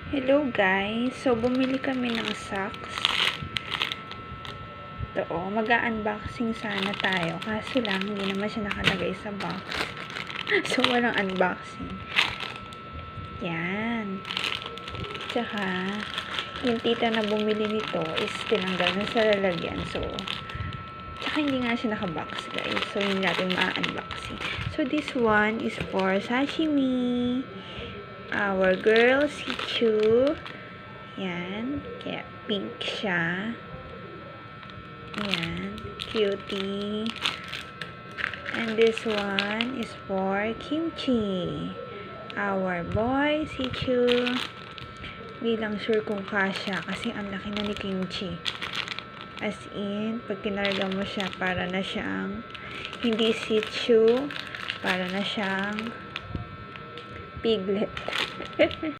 Hello guys, so bumili kami ng socks. Ito mag-unboxing sana tayo, kaso lang hindi naman siya nakalagay sa box. So walang unboxing. Yan. Tsaka yung tita na bumili nito is tinanggal na sa lalagyan. So tsaka hindi nga siya nakabox guys. So hindi natin ma-unboxing. So this one is for sashimi. Our girl si Chu. Yan. Kaya pink siya. Yan. Cutie. And this one is for kimchi. Our boy si Chu. Hindi lang sure kung kasya kasi ang laki na ni kimchi. As in, pag kinarga mo siya, para na siyang hindi si Chu, para na siyang piglet.